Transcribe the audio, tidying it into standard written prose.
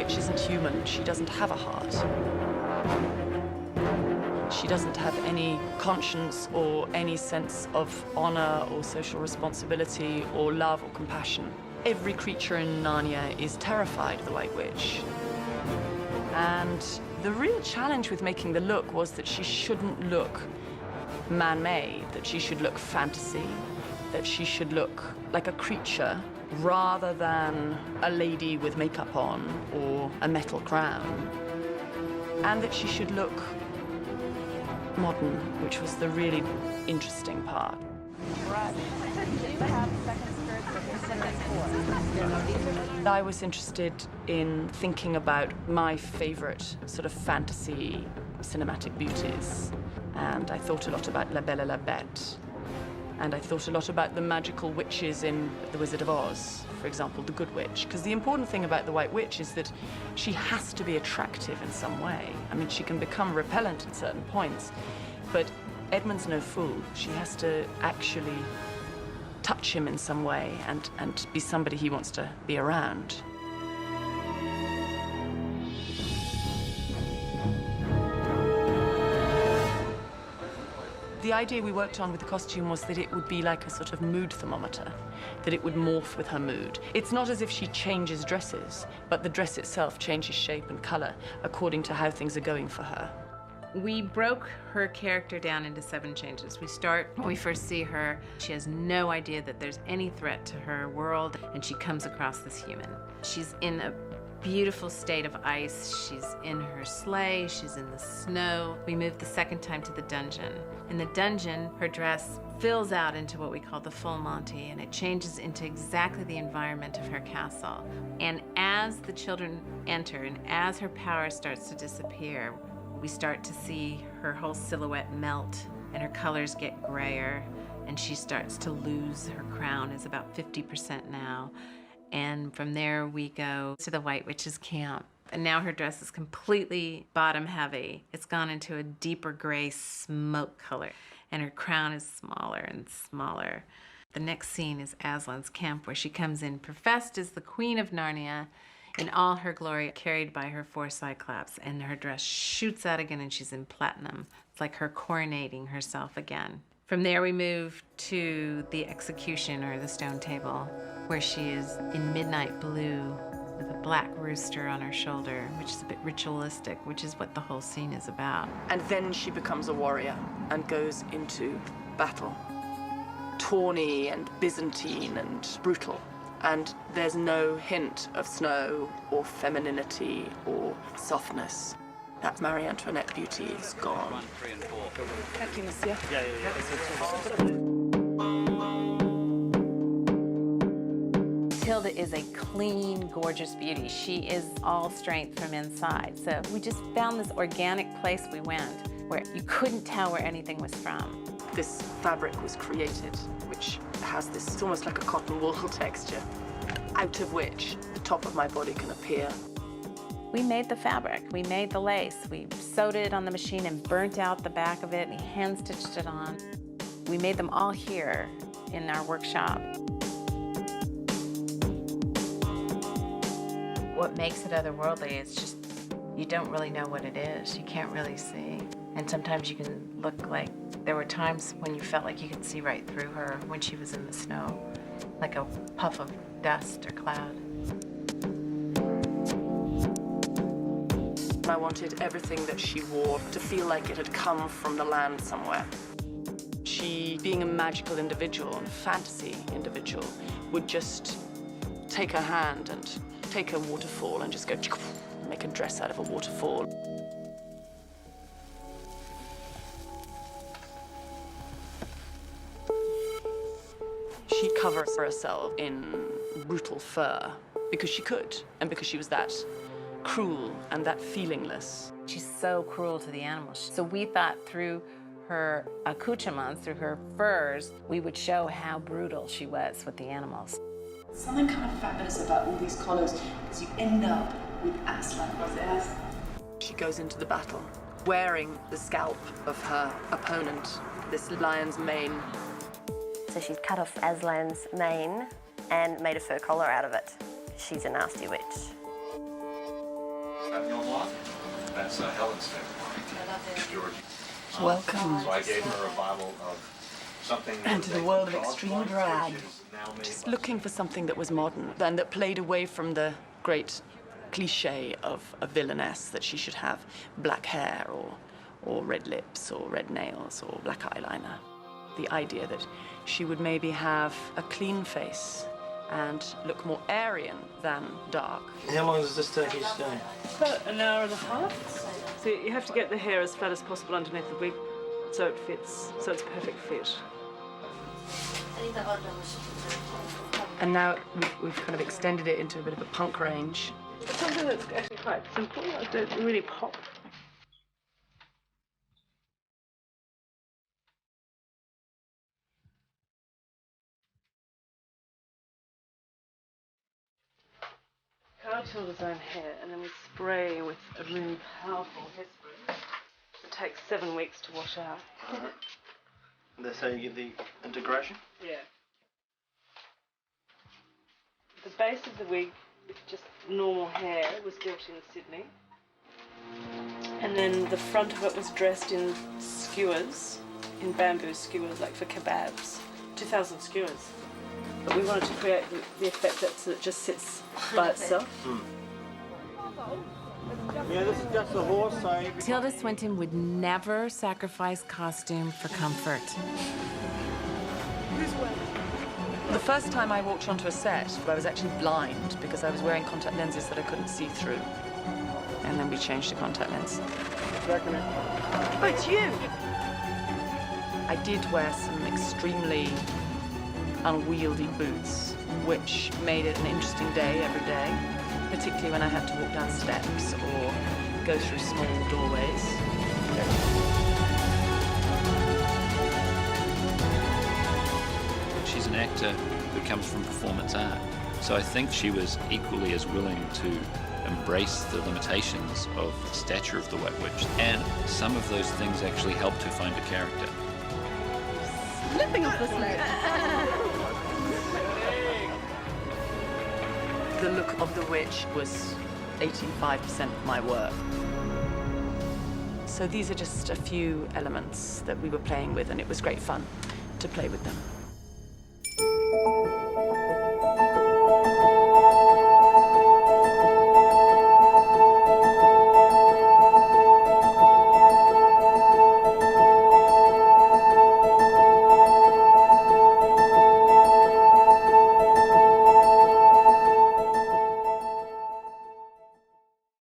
witch isn't human. She doesn't have a heart. She doesn't have any conscience or any sense of honor or social responsibility or love or compassion. Every creature in Narnia is terrified of the White Witch. And the real challenge with making the look was that she shouldn't look man-made, that she should look fantasy, that she should look like a creature rather than a lady with makeup on or a metal crown, and that she should look modern, which was the really interesting part. I was interested in thinking about my favorite sort of fantasy cinematic beauties, and I thought a lot about La Belle et la Bête, and I thought a lot about the magical witches in The Wizard of Oz, for example, the Good Witch, because the important thing about the White Witch is that she has to be attractive in some way. I mean, she can become repellent at certain points, but Edmund's no fool. She has to actually touch him in some way and be somebody he wants to be around. The idea we worked on with the costume was that it would be like a sort of mood thermometer, that it would morph with her mood. It's not as if she changes dresses, but the dress itself changes shape and color according to how things are going for her. We broke her character down into 7 changes. We start when we first see her. She has no idea that there's any threat to her world, and she comes across this human. She's in a beautiful state of ice. She's in her sleigh. She's in the snow. We move the second time to the dungeon. In the dungeon, her dress fills out into what we call the full Monty, and it changes into exactly the environment of her castle. And as the children enter, and as her power starts to disappear, we start to see her whole silhouette melt, and her colors get grayer, and she starts to lose her crown. Is about 50% now. And from there, we go to the White Witch's camp. And now her dress is completely bottom heavy. It's gone into a deeper gray smoke color, and her crown is smaller and smaller. The next scene is Aslan's camp, where she comes in professed as the Queen of Narnia in all her glory, carried by her 4 Cyclops, and her dress shoots out again, and she's in platinum. It's like her coronating herself again. From there, we move to the execution, or the stone table, where she is in midnight blue with a black rooster on her shoulder, which is a bit ritualistic, which is what the whole scene is about. And then she becomes a warrior and goes into battle. Tawny and Byzantine and brutal. And there's no hint of snow or femininity or softness. That Marie Antoinette beauty is gone. Thank you, monsieur. Tilda is a clean, gorgeous beauty. She is all strength from inside. So we just found this organic place we went where you couldn't tell where anything was from. This fabric was created, which has this, it's almost like a cotton wool texture, out of which the top of my body can appear. We made the fabric, we made the lace, we sewed it on the machine and burnt out the back of it and hand stitched it on. We made them all here in our workshop. What makes it otherworldly is just, you don't really know what it is. You can't really see. And sometimes you can look like, there were times when you felt like you could see right through her when she was in the snow, like a puff of dust or cloud. I wanted everything that she wore to feel like it had come from the land somewhere. She, being a magical individual and fantasy individual, would just take her hand and take a waterfall and just go make a dress out of a waterfall. She covers herself in brutal fur because she could, and because she was that cruel and that feelingless. She's so cruel to the animals. So we thought through her accoutrements, through her furs, we would show how brutal she was with the animals. Something kind of fabulous about all these collars, because you end up with Aslan. She goes into the battle wearing the scalp of her opponent, this lion's mane. So she's cut off Aslan's mane and made a fur collar out of it. She's a nasty witch. Have you online? That's Helen's George. Welcome. So I gave her a bottle of something. And to the world of extreme drag. Just looking for something that was modern and that played away from the great cliche of a villainess that she should have black hair or red lips or red nails or black eyeliner. The idea that she would maybe have a clean face and look more Aryan than dark. How long does this take each day? About an hour and a half. So you have to get the hair as flat as possible underneath the wig so it fits, so it's a perfect fit. And now we've kind of extended it into a bit of a punk range. It's something that's actually quite simple. It doesn't really pop. Carl tilled his own hair, and then we spray with a really powerful hairspray. It takes 7 weeks to wash out. That's how you get the integration? Yeah. The base of the wig, it's just normal hair, was built in Sydney. And then the front of it was dressed in skewers, in bamboo skewers, like for kebabs. 2,000 skewers. But we wanted to create the effect that it just sits by itself. Yeah, this is just a horse, so... Tilda Swinton would never sacrifice costume for comfort. The first time I walked onto a set, I was actually blind because I was wearing contact lenses that I couldn't see through. And then we changed to contact lens. Oh, it's you! I did wear some extremely unwieldy boots, which made it an interesting day every day, particularly when I had to walk down steps or go through small doorways. She's an actor who comes from performance art, so I think she was equally as willing to embrace the limitations of the stature of the White Witch, and some of those things actually helped her find a character. Slipping off the sled. The look of the witch was 85% of my work. So these are just a few elements that we were playing with, and it was great fun to play with them.